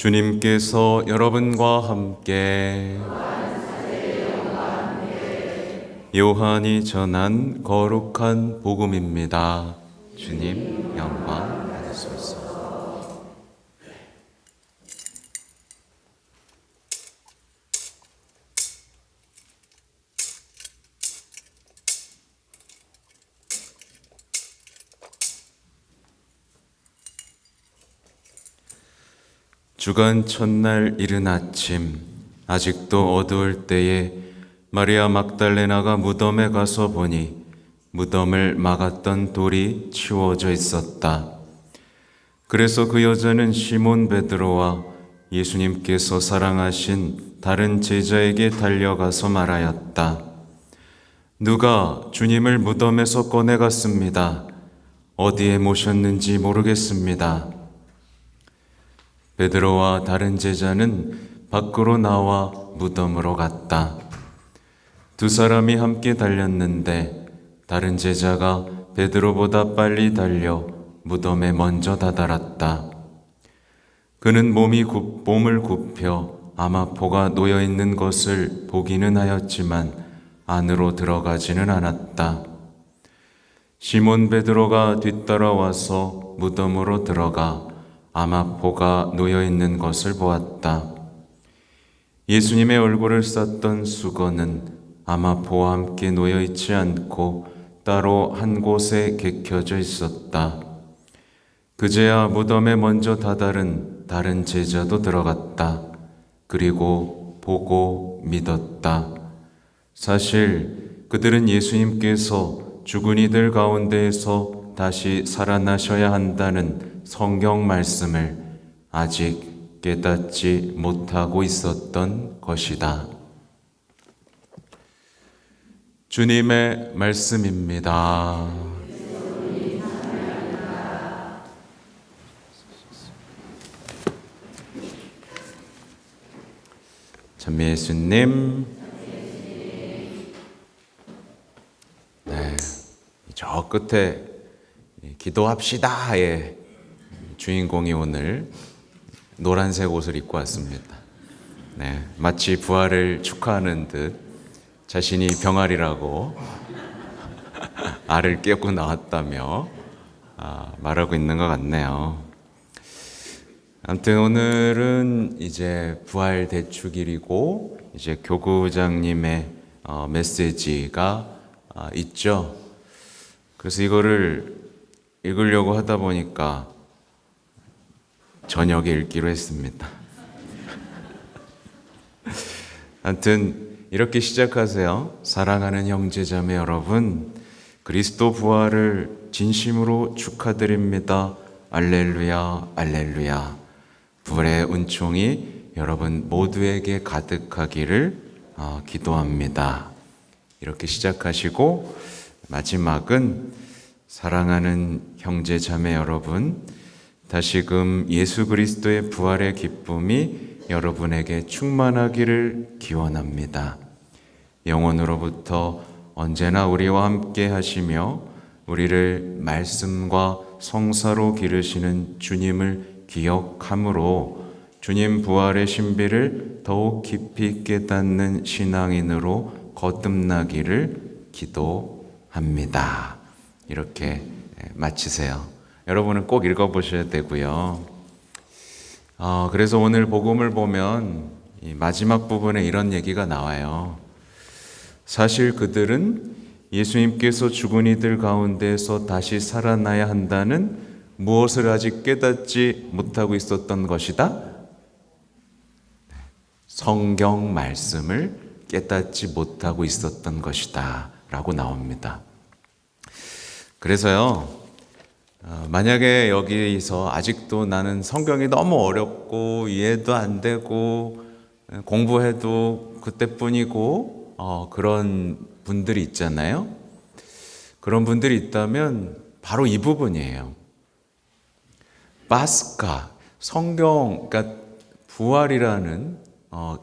주님께서 여러분과 함께 요한이 전한 거룩한 복음입니다. 주님 영광 받으소서. 주간 첫날 이른 아침, 아직도 어두울 때에 마리아 막달레나가 무덤에 가서 보니 무덤을 막았던 돌이 치워져 있었다. 그래서 그 여자는 시몬 베드로와 예수님께서 사랑하신 다른 제자에게 달려가서 말하였다. 누가 주님을 무덤에서 꺼내갔습니다. 어디에 모셨는지 모르겠습니다. 베드로와 다른 제자는 밖으로 나와 무덤으로 갔다. 두 사람이 함께 달렸는데 다른 제자가 베드로보다 빨리 달려 무덤에 먼저 다다랐다. 그는 몸을 굽혀 아마포가 놓여 있는 것을 보기는 하였지만 안으로 들어가지는 않았다. 시몬 베드로가 뒤따라와서 무덤으로 들어가 아마포가 놓여 있는 것을 보았다. 예수님의 얼굴을 쌌던 수건은 아마포와 함께 놓여 있지 않고 따로 한 곳에 개켜져 있었다. 그제야 무덤에 먼저 다다른 다른 제자도 들어갔다. 그리고 보고 믿었다. 사실 그들은 예수님께서 죽은 이들 가운데에서 다시 살아나셔야 한다는 성경 말씀을 아직 깨닫지 못하고 있었던 것이다. 주님의 말씀입니다. 찬미 예수님. 네, 저 끝에 기도합시다의 주인공이 오늘 노란색 옷을 입고 왔습니다. 네, 마치 부활을 축하하는 듯 자신이 병아리라고 알을 깨고 나왔다며 말하고 있는 것 같네요. 아무튼 오늘은 이제 부활 대축일이고 이제 교구장님의 메시지가 있죠. 그래서 이거를 읽으려고 하다 보니까 저녁에 읽기로 했습니다. 아무튼 이렇게 시작하세요. 사랑하는 형제자매 여러분, 그리스도 부활을 진심으로 축하드립니다. 알렐루야, 알렐루야. 부활의 은총이 여러분 모두에게 가득하기를 기도합니다. 이렇게 시작하시고 마지막은 사랑하는 형제자매 여러분, 다시금 예수 그리스도의 부활의 기쁨이 여러분에게 충만하기를 기원합니다. 영원으로부터 언제나 우리와 함께 하시며 우리를 말씀과 성사로 기르시는 주님을 기억함으로 주님 부활의 신비를 더욱 깊이 깨닫는 신앙인으로 거듭나기를 기도합니다. 이렇게 마치세요. 여러분은 꼭 읽어보셔야 되고요. 그래서 오늘 복음을 보면 이 마지막 부분에 이런 얘기가 나와요. 사실 그들은 예수님께서 죽은 이들 가운데서 다시 살아나야 한다는 무엇을 아직 깨닫지 못하고 있었던 것이다? 성경 말씀을 깨닫지 못하고 있었던 것이다 라고 나옵니다. 그래서요, 만약에 여기서 아직도 나는 성경이 너무 어렵고 이해도 안 되고 공부해도 그때뿐이고 그런 분들이 있잖아요. 그런 분들이 있다면 바로 이 부분이에요. 파스카, 성경, 그러니까 부활이라는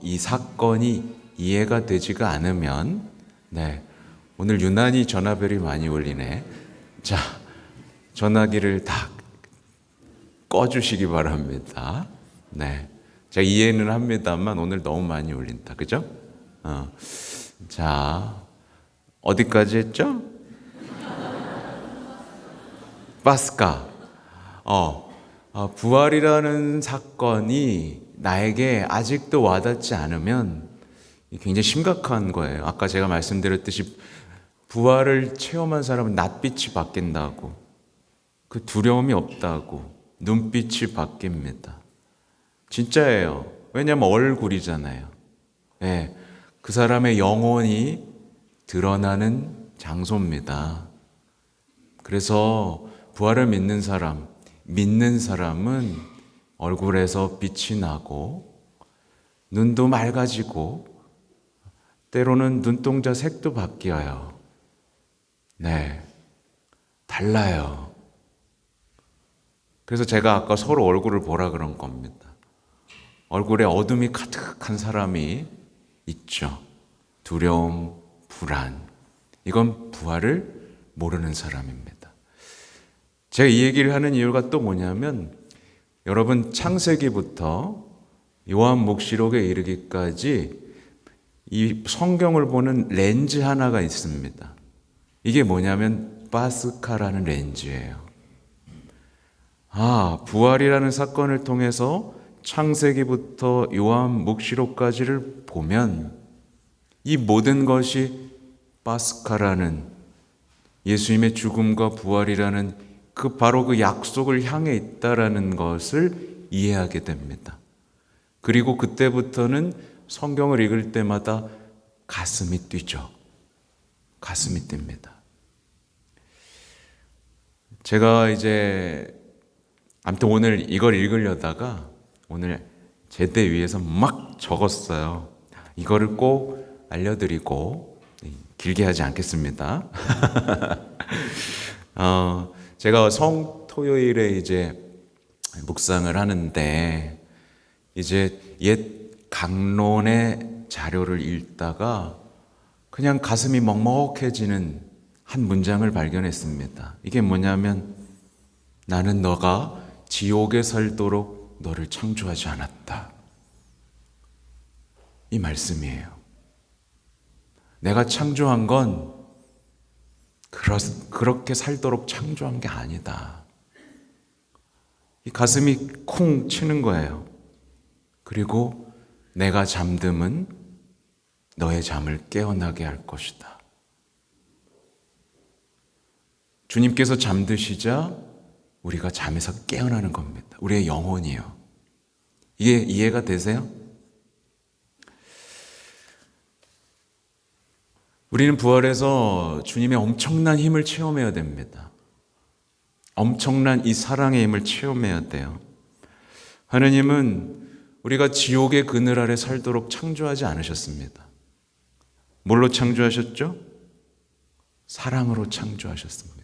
이 사건이 이해가 되지가 않으면, 네, 오늘 유난히 전화벨이 많이 울리네. 자, 전화기를 다 꺼주시기 바랍니다. 네, 제가 이해는 합니다만 오늘 너무 많이 울린다. 그죠? 자, 어디까지 했죠? 파스카. 부활이라는 사건이 나에게 아직도 와닿지 않으면 굉장히 심각한 거예요. 아까 제가 말씀드렸듯이 부활을 체험한 사람은 낯빛이 바뀐다고, 그 두려움이 없다고, 눈빛이 바뀝니다. 진짜예요. 왜냐하면 얼굴이잖아요. 예, 그 사람의 영혼이 드러나는 장소입니다. 그래서 부활을 믿는 사람은 얼굴에서 빛이 나고 눈도 맑아지고 때로는 눈동자 색도 바뀌어요. 네, 달라요. 그래서 제가 아까 서로 얼굴을 보라 그런 겁니다. 얼굴에 어둠이 가득한 사람이 있죠. 두려움, 불안. 이건 부활을 모르는 사람입니다. 제가 이 얘기를 하는 이유가 또 뭐냐면 여러분 창세기부터 요한묵시록에 이르기까지 이 성경을 보는 렌즈 하나가 있습니다. 이게 뭐냐면 파스카라는 렌즈예요. 부활이라는 사건을 통해서 창세기부터 요한묵시록까지를 보면 이 모든 것이 파스카라는 예수님의 죽음과 부활이라는 바로 그 약속을 향해 있다라는 것을 이해하게 됩니다. 그리고 그때부터는 성경을 읽을 때마다 가슴이 뛰죠. 가슴이 뜁니다. 제가 아무튼 오늘 이걸 읽으려다가 오늘 제대 위에서 막 적었어요. 이거를 꼭 알려드리고 길게 하지 않겠습니다. 제가 성토요일에 묵상을 하는데 옛 강론의 자료를 읽다가 그냥 가슴이 먹먹해지는 한 문장을 발견했습니다. 이게 뭐냐면 나는 너가 지옥에 살도록 너를 창조하지 않았다. 이 말씀이에요. 내가 창조한 건 그렇게 살도록 창조한 게 아니다. 이 가슴이 쿵 치는 거예요. 그리고 내가 잠듦은 너의 잠을 깨어나게 할 것이다. 주님께서 잠드시자 우리가 잠에서 깨어나는 겁니다. 우리의 영혼이요. 이게 이해가 되세요? 우리는 부활해서 주님의 엄청난 힘을 체험해야 됩니다. 엄청난 이 사랑의 힘을 체험해야 돼요. 하느님은 우리가 지옥의 그늘 아래 살도록 창조하지 않으셨습니다. 뭘로 창조하셨죠? 사랑으로 창조하셨습니다.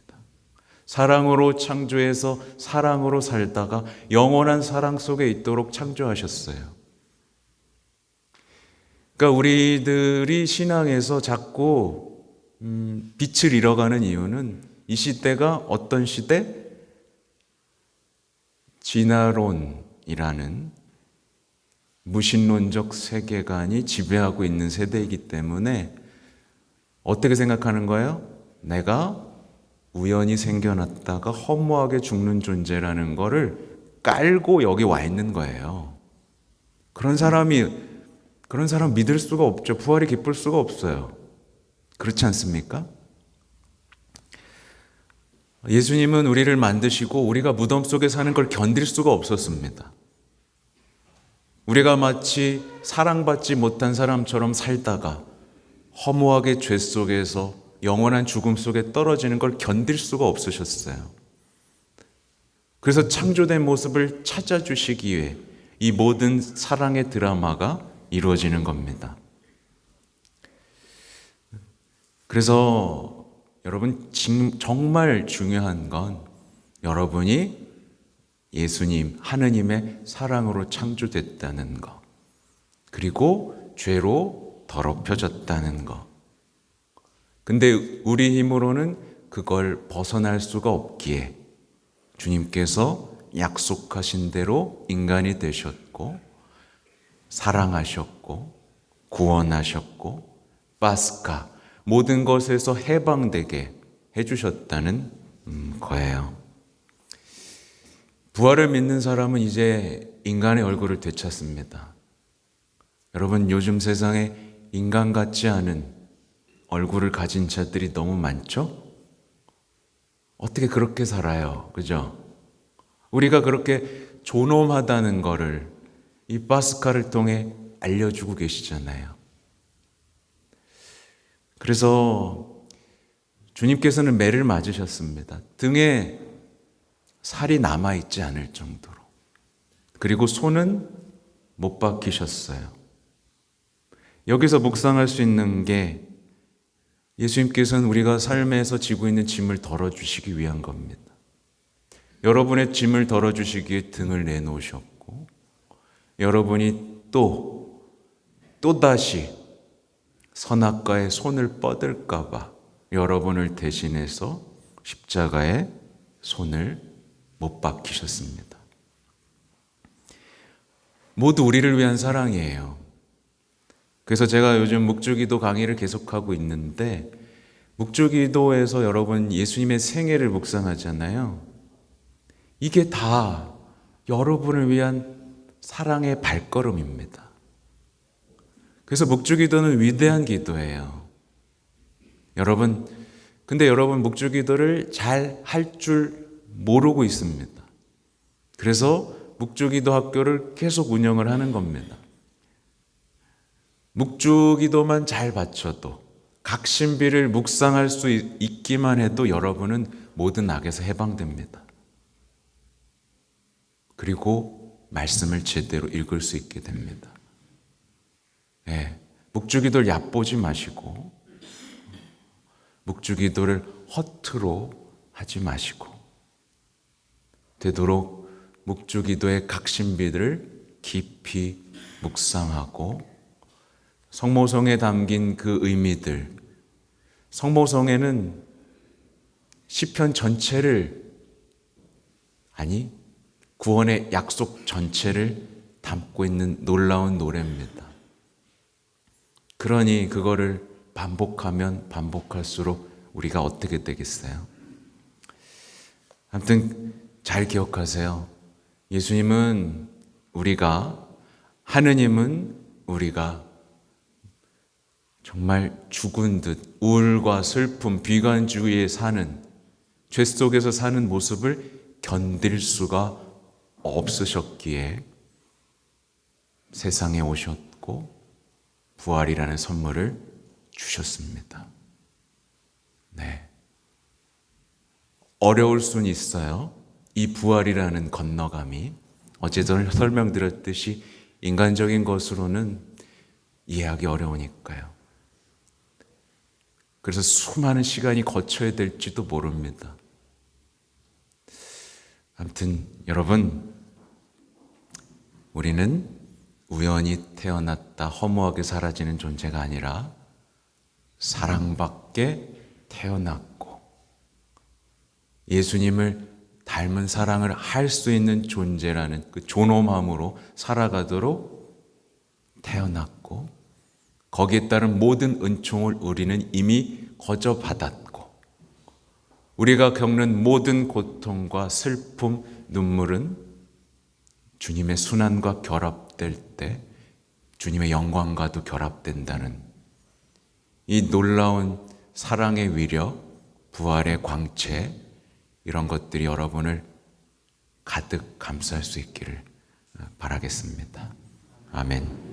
사랑으로 창조해서 사랑으로 살다가 영원한 사랑 속에 있도록 창조하셨어요. 그러니까 우리들이 신앙에서 자꾸 빛을 잃어가는 이유는 이 시대가 어떤 시대? 진화론이라는 무신론적 세계관이 지배하고 있는 세대이기 때문에 어떻게 생각하는 거예요? 내가 우연히 생겨났다가 허무하게 죽는 존재라는 거를 깔고 여기 와 있는 거예요. 그런 사람 믿을 수가 없죠. 부활이 기쁠 수가 없어요. 그렇지 않습니까? 예수님은 우리를 만드시고 우리가 무덤 속에 사는 걸 견딜 수가 없었습니다. 우리가 마치 사랑받지 못한 사람처럼 살다가 허무하게 죄 속에서 영원한 죽음 속에 떨어지는 걸 견딜 수가 없으셨어요. 그래서 창조된 모습을 찾아주시기 위해 이 모든 사랑의 드라마가 이루어지는 겁니다. 그래서 여러분 정말 중요한 건 여러분이 예수님, 하느님의 사랑으로 창조됐다는 것, 그리고 죄로 더럽혀졌다는 것. 근데 우리 힘으로는 그걸 벗어날 수가 없기에 주님께서 약속하신 대로 인간이 되셨고 사랑하셨고 구원하셨고 파스카 모든 것에서 해방되게 해주셨다는 거예요. 부활을 믿는 사람은 이제 인간의 얼굴을 되찾습니다. 여러분, 요즘 세상에 인간 같지 않은 얼굴을 가진 자들이 너무 많죠? 어떻게 그렇게 살아요? 그죠? 우리가 그렇게 존엄하다는 거를 이 파스카를 통해 알려주고 계시잖아요. 그래서 주님께서는 매를 맞으셨습니다. 등에 살이 남아있지 않을 정도로. 그리고 손은 못 박히셨어요. 여기서 묵상할 수 있는 게 예수님께서는 우리가 삶에서 지고 있는 짐을 덜어주시기 위한 겁니다. 여러분의 짐을 덜어주시기에 등을 내놓으셨고 여러분이 또다시 선악과의 손을 뻗을까 봐 여러분을 대신해서 십자가에 손을 못 박히셨습니다. 모두 우리를 위한 사랑이에요. 그래서 제가 요즘 묵주기도 강의를 계속하고 있는데 묵주기도에서 여러분 예수님의 생애를 묵상하잖아요. 이게 다 여러분을 위한 사랑의 발걸음입니다. 그래서 묵주기도는 위대한 기도예요. 근데 여러분 묵주기도를 잘 할 줄 모르고 있습니다. 그래서 묵주기도 학교를 계속 운영을 하는 겁니다. 묵주기도만 잘 바쳐도 각신비를 묵상할 수 있기만 해도 여러분은 모든 악에서 해방됩니다. 그리고 말씀을 제대로 읽을 수 있게 됩니다. 묵주기도를 얕보지 마시고 묵주기도를 허투루 하지 마시고 되도록 묵주기도의 각신비들을 깊이 묵상하고 성모성에 담긴 그 의미들, 성모성에는 시편 전체를 구원의 약속 전체를 담고 있는 놀라운 노래입니다. 그러니 그거를 반복하면 반복할수록 우리가 어떻게 되겠어요? 아무튼 잘 기억하세요. 예수님은 하느님은 우리가 정말 죽은 듯 우울과 슬픔, 비관주의에 사는, 죄 속에서 사는 모습을 견딜 수가 없으셨기에 세상에 오셨고 부활이라는 선물을 주셨습니다. 어려울 수는 있어요. 이 부활이라는 건너감이 어제도 설명드렸듯이 인간적인 것으로는 이해하기 어려우니까요. 그래서 수많은 시간이 거쳐야 될지도 모릅니다. 아무튼 여러분, 우리는 우연히 태어났다 허무하게 사라지는 존재가 아니라 사랑받게 태어났고 예수님을 닮은 사랑을 할 수 있는 존재라는 그 존엄함으로 살아가도록 태어났고 거기에 따른 모든 은총을 우리는 이미 거저 받았고 우리가 겪는 모든 고통과 슬픔, 눈물은 주님의 순환과 결합될 때 주님의 영광과도 결합된다는 이 놀라운 사랑의 위력, 부활의 광채, 이런 것들이 여러분을 가득 감쌀 수 있기를 바라겠습니다. 아멘.